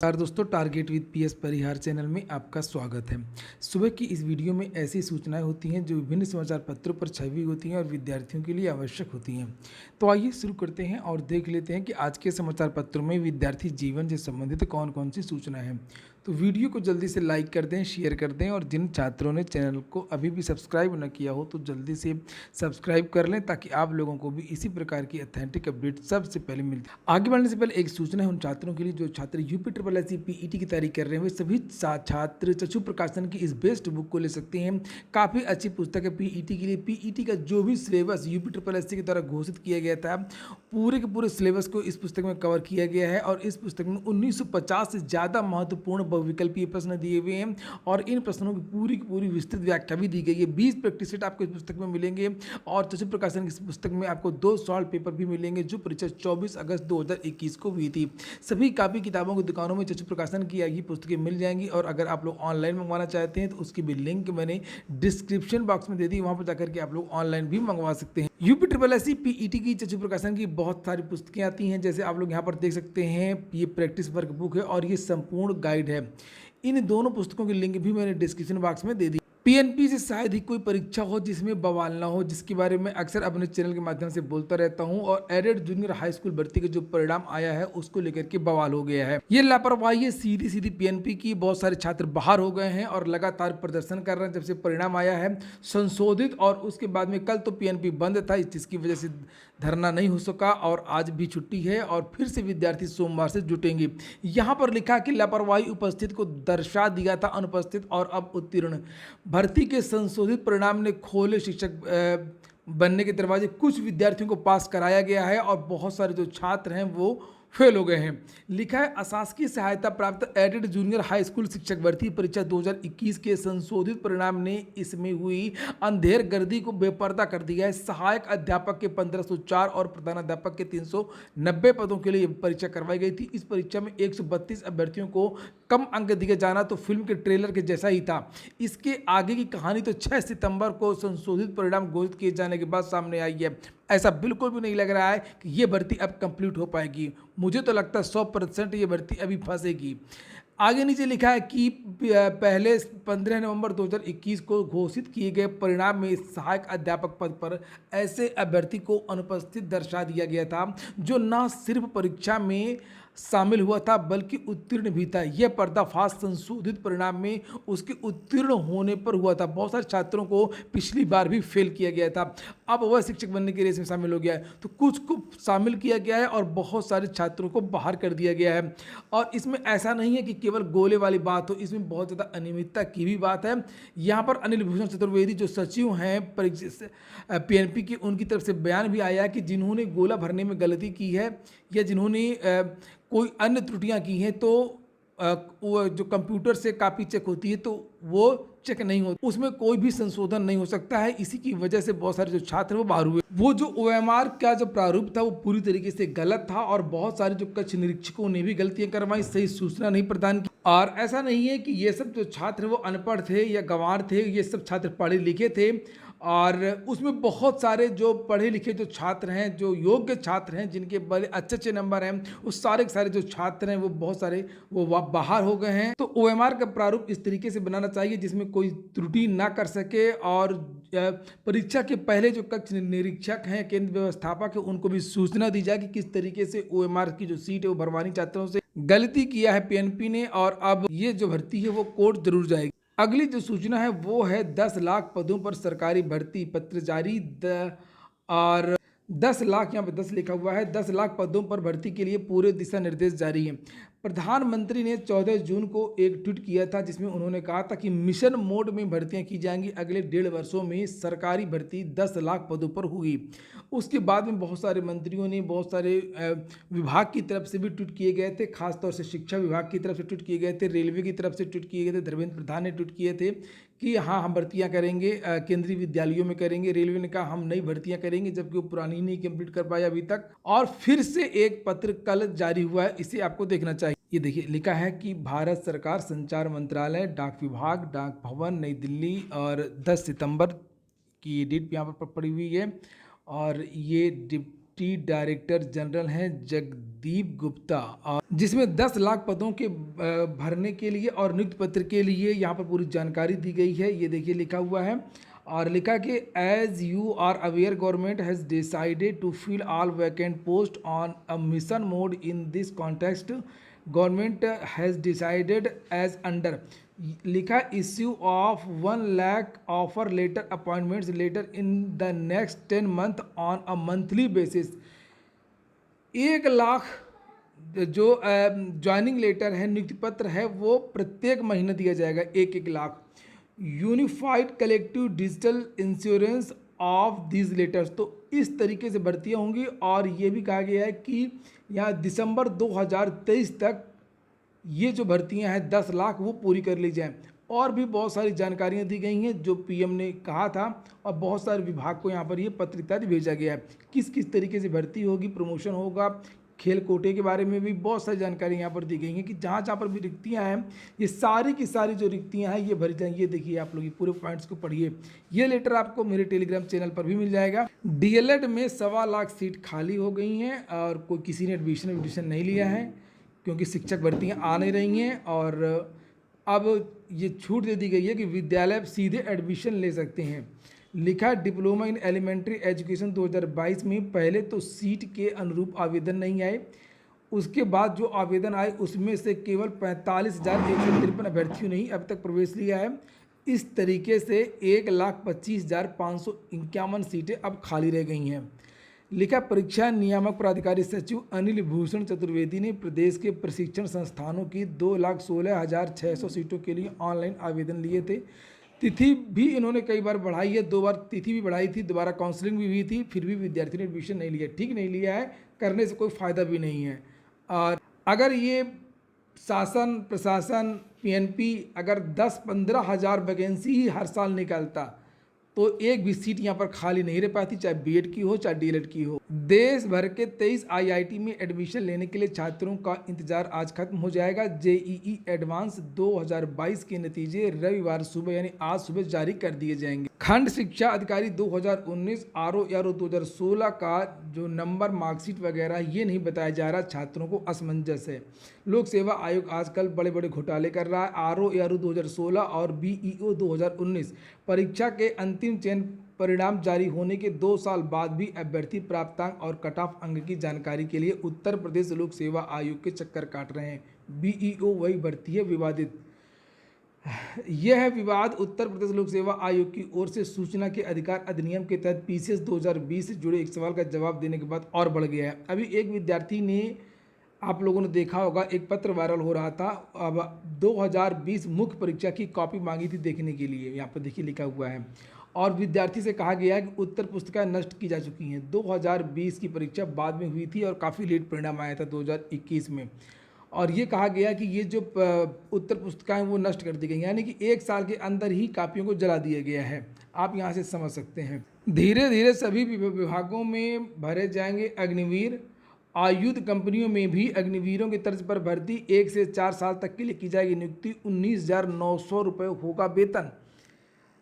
नमस्कार दोस्तों, target with PS Parihar channel में आपका स्वागत है। सुबह की इस वीडियो में ऐसी सूचनाएं होती हैं जो विभिन्न समाचार पत्रों पर छपी होती हैं और विद्यार्थियों के लिए आवश्यक होती हैं। तो आइए शुरू करते हैं और देख लेते हैं कि आज के समाचार पत्रों में विद्यार्थी जीवन से संबंधित कौन कौन सी सूचनाएं हैं। तो वीडियो को जल्दी से लाइक कर दें, शेयर कर दें और जिन छात्रों ने चैनल को अभी भी सब्सक्राइब न किया हो तो जल्दी से सब्सक्राइब कर लें ताकि आप लोगों को भी इसी प्रकार की ऑथेंटिक अपडेट सबसे पहले मिलती है। आगे बढ़ने से पहले एक सूचना है उन छात्रों के लिए जो छात्र यूपी ट्रिपल एस पीईटी की तैयारी कर रहे हैं। वे सभी छात्र चक्षु प्रकाशन की इस बेस्ट बुक को ले सकते हैं। काफ़ी अच्छी पुस्तक है पीईटी के लिए। पीईटी का जो भी सिलेबस यूपी ट्रिपल एस के द्वारा घोषित किया गया था, पूरे के पूरे सिलेबस को इस पुस्तक में कवर किया गया है और इस पुस्तक में 1950 से ज़्यादा महत्वपूर्ण बहुविकल्पीय प्रश्न दिए हुए हैं और इन प्रश्नों की पूरी विस्तृत व्याख्या भी दी गई है। 20 प्रैक्टिस सेट आपको इस पुस्तक में मिलेंगे और चक्षु प्रकाशन की इस पुस्तक में आपको 2 सॉल्व पेपर भी मिलेंगे जो परीक्षा 24 अगस्त 2021 को हुई थी। सभी कापी किताबों की दुकानों में चक्षु प्रकाशन की ये पुस्तकें मिल जाएंगी और अगर आप लोग ऑनलाइन मंगवाना चाहते हैं तो उसकी भी लिंक मैंने डिस्क्रिप्शन बॉक्स में दे दी, वहां पर जाकर के आप लोग ऑनलाइन भी मंगवा सकते हैं। यूपी ट्रिपल एस पीईटी की चक्षु प्रकाशन की बहुत सारी पुस्तकें आती हैं, जैसे आप लोग यहाँ पर देख सकते हैं। ये प्रैक्टिस वर्क बुक है और ये संपूर्ण गाइड है। इन दोनों पुस्तकों की लिंक भी मैंने डिस्क्रिप्शन बॉक्स में दे दी। पीएनपी से शायद ही कोई परीक्षा हो जिसमें बवाल ना हो, जिसके बारे में अक्सर अपने चैनल के माध्यम से बोलता रहता हूं और एडेड जूनियर हाई स्कूल भर्ती का जो परिणाम आया है उसको लेकर के बवाल हो गया है। ये लापरवाही है सीधी सीधी पीएनपी की। बहुत सारे छात्र बाहर हो गए हैं और लगातार प्रदर्शन कर रहे हैं जब से परिणाम आया है संशोधित। और उसके बाद में कल तो पीएनपी बंद था, जिसकी वजह से धरना नहीं हो सका और आज भी छुट्टी है और फिर से विद्यार्थी सोमवार से जुटेंगे। यहाँ पर लिखा कि लापरवाही उपस्थित को दर्शा दिया था अनुपस्थित और अब उत्तीर्ण। भर्ती के संशोधित परिणाम ने खोले शिक्षक बनने के दरवाजे। कुछ विद्यार्थियों को पास कराया गया है और बहुत सारे जो छात्र हैं वो फेल हो गए हैं। लिखा है अशासकीय सहायता प्राप्त एडेड जूनियर हाई स्कूल शिक्षक भर्ती परीक्षा 2021 के संशोधित परिणाम ने इसमें हुई अंधेर गर्दी को बेपर्दा कर दिया है। सहायक अध्यापक के 1504 और प्रधानाध्यापक के 390 पदों के लिए परीक्षा करवाई गई थी। इस परीक्षा में 132 अभ्यर्थियों को कम अंक दिए जाना तो फिल्म के ट्रेलर के जैसा ही था। इसके आगे की कहानी तो 6 सितंबर को संशोधित परिणाम घोषित किए जाने के बाद सामने आई है। ऐसा बिल्कुल भी नहीं लग रहा है कि ये भर्ती अब कंप्लीट हो पाएगी। मुझे तो लगता है 100% ये भर्ती अभी फंसेगी। आगे नीचे लिखा है कि पहले 15 नवंबर 2021 को घोषित किए गए परिणाम में सहायक अध्यापक पद पर ऐसे अभ्यर्थी को अनुपस्थित दर्शा दिया गया था जो न सिर्फ परीक्षा में शामिल हुआ था बल्कि उत्तीर्ण भी था। यह पर्दाफाश संशोधित परिणाम में उसके उत्तीर्ण होने पर हुआ था। बहुत सारे छात्रों को पिछली बार भी फेल किया गया था, अब वह शिक्षक बनने की रेस में शामिल हो गया है। तो कुछ को शामिल किया गया है और बहुत सारे छात्रों को बाहर कर दिया गया है। और इसमें ऐसा नहीं है कि केवल गोले वाली बात हो, इसमें बहुत ज़्यादा अनियमितता की भी बात है। यहाँ पर अनिल भूषण चतुर्वेदी जो सचिव हैं पीएनपी के, उनकी तरफ से बयान भी आया कि जिन्होंने गोला भरने में गलती की है या जिन्होंने कोई अन्य त्रुटियां की हैं तो वो जो कंप्यूटर से कापी चेक होती है तो वो चेक नहीं होती, उसमें कोई भी संशोधन नहीं हो सकता है। इसी की वजह से बहुत सारे जो छात्र वो बाहर हुए। वो जो ओएमआर का जो प्रारूप था वो पूरी तरीके से गलत था और बहुत सारे जो कक्ष निरीक्षकों ने भी गलतियां करवाई, सही सूचना नहीं प्रदान की। और ऐसा नहीं है कि ये सब जो छात्र वो अनपढ़ थे या गंवार थे, ये सब छात्र पढ़े लिखे थे और उसमें बहुत सारे जो पढ़े लिखे जो छात्र हैं, जो योग्य छात्र हैं, जिनके बड़े अच्छे अच्छे नंबर हैं, उस सारे के सारे जो छात्र हैं वो बहुत सारे वो बाहर हो गए हैं। तो ओएमआर का प्रारूप इस तरीके से बनाना चाहिए जिसमें कोई त्रुटि ना कर सके और परीक्षा के पहले जो कक्ष निरीक्षक हैं, केंद्र व्यवस्थापक है, उनको भी सूचना दी जाए कि किस तरीके से ओएमआर की जो सीट है वो भरवानी छात्रों से गलती किया है पीएनपी ने और अब ये जो भर्ती है वो कोर्ट जरूर जाएगी। अगली जो सूचना है वो है 10 लाख पदों पर सरकारी भर्ती पत्र जारी। और 10 लाख, यहाँ पे 10 लिखा हुआ है, 10 लाख पदों पर भर्ती के लिए पूरे दिशा निर्देश जारी हैं। प्रधानमंत्री ने 14 जून को एक ट्वीट किया था जिसमें उन्होंने कहा था कि मिशन मोड में भर्तियां की जाएंगी। अगले 1.5 वर्षों में सरकारी भर्ती 10 लाख पदों पर होगी। उसके बाद में बहुत सारे मंत्रियों ने, बहुत सारे विभाग की तरफ से भी ट्वीट किए गए थे, खासतौर से शिक्षा विभाग की तरफ से ट्वीट किए गए थे, रेलवे की तरफ से ट्वीट किए गए थे, धर्मेंद्र प्रधान ने ट्वीट किए थे कि हाँ हम भर्तियां करेंगे, केंद्रीय विद्यालयों में करेंगे। रेलवे ने कहा हम नई भर्तियां करेंगे, जबकि वो पुरानी नहीं कंप्लीट कर पाया अभी तक। और फिर से एक पत्र कल जारी हुआ है, इसे आपको देखना चाहिए। ये देखिए, लिखा है कि भारत सरकार संचार मंत्रालय, डाक विभाग, डाक भवन, नई दिल्ली और 10 सितंबर की डेट यहाँ पर पड़ी हुई है। और ये डिप्टी डायरेक्टर जनरल हैं जगदीप गुप्ता, और जिसमें 10 लाख पदों के भरने के लिए और नियुक्ति पत्र के लिए यहाँ पर पूरी जानकारी दी गई है। ये देखिए लिखा हुआ है, और लिखा कि as you are aware government has decided to fill all vacant post on a mission mode in this context government has decided as under, लिखा issue of 1 lakh offer letter appointments letter in the next 10 month on a monthly basis. 1 lakh जो joining letter है, नियुक्ति पत्र है, वो प्रत्येक महीने दिया जाएगा, 1-1 lakh. Unified collective digital insurance of these letters, तो इस तरीके से भर्तियाँ होंगी। और ये भी कहा गया है कि यहाँ दिसंबर 2023 तक ये जो भर्तियां हैं 10 लाख वो पूरी कर ली जाएं। और भी बहुत सारी जानकारियां दी गई हैं जो पीएम ने कहा था, और बहुत सारे विभाग को यहाँ पर ये पत्र इत्यादि भेजा गया है। किस किस तरीके से भर्ती होगी, प्रमोशन होगा, खेल कोटे के बारे में भी बहुत सारी जानकारी यहाँ पर दी गई हैं कि जहाँ जहाँ पर भी रिक्तियाँ हैं, ये सारी की सारी जो रिक्तियाँ हैं ये भरी जाएंगी। ये देखिए, आप लोग ये पूरे पॉइंट्स को पढ़िए। ये लेटर आपको मेरे टेलीग्राम चैनल पर भी मिल जाएगा। डीएलएड में 1.25 लाख सीट खाली हो गई हैं, और कोई किसी ने एडमिशन नहीं लिया है क्योंकि शिक्षक भर्तियाँ आ नहीं रही हैं। और अब ये छूट दे दी गई है कि विद्यालय सीधे एडमिशन ले सकते हैं। लिखा डिप्लोमा इन एलिमेंट्री एजुकेशन 2022 में पहले तो सीट के अनुरूप आवेदन नहीं आए, उसके बाद जो आवेदन आए उसमें से केवल 45,153 अभ्यर्थियों ने ही अब तक प्रवेश लिया है। इस तरीके से 1,25,551 सीटें अब खाली रह गई हैं। लिखा परीक्षा नियामक प्राधिकारी सचिव अनिल भूषण चतुर्वेदी ने प्रदेश के प्रशिक्षण संस्थानों की 2,16,600 सीटों के लिए ऑनलाइन आवेदन लिए थे। तिथि भी इन्होंने कई बार बढ़ाई है, 2 बार तिथि भी बढ़ाई थी, दोबारा काउंसलिंग भी हुई थी, फिर भी विद्यार्थी ने एडमिशन नहीं लिया। ठीक नहीं लिया है, करने से कोई फ़ायदा भी नहीं है। और अगर ये शासन प्रशासन पीएनपी अगर 10-15 हज़ार वैकेंसी ही हर साल निकालता तो एक भी सीट यहाँ पर खाली नहीं रह पाती, चाहे बीएड की हो चाहे डीएलएड की हो। देश भर के 23 आईआईटी में एडमिशन लेने के लिए छात्रों का इंतजार आज खत्म हो जाएगा। जेईई एडवांस 2022 के नतीजे रविवार सुबह यानी आज सुबह जारी कर दिए जाएंगे। खंड शिक्षा अधिकारी 2019 आरओ 2016 का जो नंबर मार्कशीट वगैरह ये नहीं बताया जा रहा, छात्रों को असमंजस है। लोक सेवा आयोग आजकल बड़े बड़े घोटाले कर रहा है। आरओ 2016 और बीईओ 2019 परीक्षा के अंतिम चयन परिणाम जारी होने के 2 साल बाद भी अभ्यर्थी प्राप्तांक और कट ऑफ अंक की जानकारी के लिए उत्तर प्रदेश लोक सेवा आयोग के चक्कर काट रहे हैं। बीईओ वही भर्ती है विवादित। यह है विवाद उत्तर प्रदेश लोक सेवा आयोग की ओर से सूचना के अधिकार अधिनियम के तहत पीसीएस 2020 से जुड़े एक सवाल का जवाब देने के बाद और बढ़ गया है। अभी एक विद्यार्थी ने, आप लोगों ने देखा होगा, एक पत्र वायरल हो रहा था। अब 2020 मुख्य परीक्षा की कॉपी मांगी थी देखने के लिए, यहाँ पर देखिए लिखा हुआ है, और विद्यार्थी से कहा गया है कि उत्तर पुस्तिकाएं नष्ट की जा चुकी हैं। 2020 की परीक्षा बाद में हुई थी और काफ़ी लेट परिणाम आया था 2021 में, और ये कहा गया कि ये जो उत्तर पुस्तिकाएं वो नष्ट कर दी गई, यानी कि 1 साल के अंदर ही कापियों को जला दिया गया है। आप यहाँ से समझ सकते हैं। धीरे धीरे सभी विभागों में भरे जाएंगे अग्निवीर। आयुध कंपनियों में भी अग्निवीरों की तर्ज पर भर्ती, 1 से 4 साल तक के लिए की जाएगी नियुक्ति। 19,900 रुपये होगा वेतन।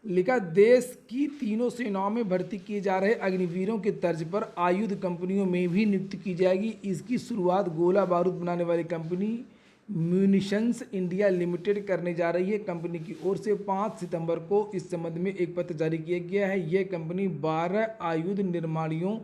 लिखा देश की तीनों सेनाओं में भर्ती किए जा रहे अग्निवीरों के तर्ज पर आयुध कंपनियों में भी नियुक्ति की जाएगी। इसकी शुरुआत गोला बारूद बनाने वाली कंपनी म्यूनिशंस इंडिया लिमिटेड करने जा रही है। कंपनी की ओर से 5 सितंबर को इस संबंध में एक पत्र जारी किया गया है। यह कंपनी 12 आयुध निर्माणियों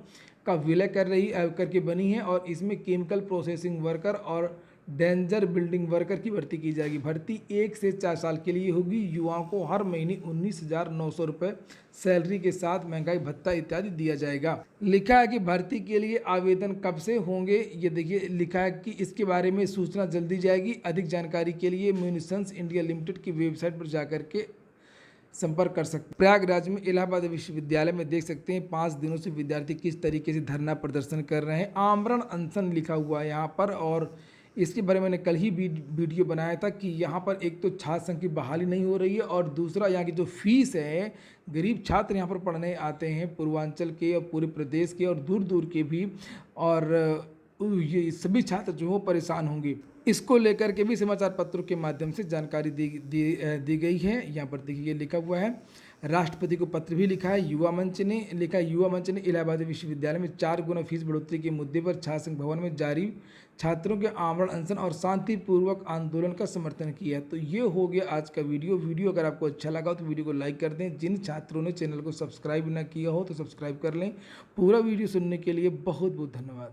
का विलय करके बनी है, और इसमें केमिकल प्रोसेसिंग वर्कर और डेंजर बिल्डिंग वर्कर की भर्ती की जाएगी। भर्ती 1 से 4 साल के लिए होगी। युवाओं को हर महीने 19,900 रुपये सैलरी के साथ महंगाई भत्ता इत्यादि दिया जाएगा। लिखा है कि भर्ती के लिए आवेदन कब से होंगे, ये देखिए लिखा है कि इसके बारे में सूचना जल्दी जाएगी। अधिक जानकारी के लिए म्यूनिशंस इंडिया लिमिटेड की वेबसाइट पर जाकर के संपर्क कर सकते हैं। प्रयागराज में इलाहाबाद विश्वविद्यालय में देख सकते हैं 5 दिनों से विद्यार्थी किस तरीके से धरना प्रदर्शन कर रहे हैं। आमरण अनशन लिखा हुआ है यहाँ पर, और इसके बारे में मैंने कल ही वीडियो बनाया था कि यहाँ पर एक तो छात्र संघ की बहाली नहीं हो रही है, और दूसरा यहाँ की जो फीस है, गरीब छात्र यहाँ पर पढ़ने आते हैं पूर्वांचल के और पूरे प्रदेश के और दूर दूर के भी, और ये सभी छात्र जो हो परेशान होंगे। इसको लेकर के भी समाचार पत्रों के माध्यम से जानकारी दी गई है। यहाँ पर देखिए लिखा हुआ है, राष्ट्रपति को पत्र भी लिखा है। युवा मंच ने इलाहाबाद विश्वविद्यालय में 4 गुना फीस बढ़ोतरी के मुद्दे पर छात्र संघ भवन में जारी छात्रों के आमरण अनशन और शांतिपूर्वक आंदोलन का समर्थन किया। तो ये हो गया आज का वीडियो अगर आपको अच्छा लगा तो वीडियो को लाइक कर दें। जिन छात्रों ने चैनल को सब्सक्राइब ना किया हो तो सब्सक्राइब कर लें। पूरा वीडियो सुनने के लिए बहुत बहुत धन्यवाद।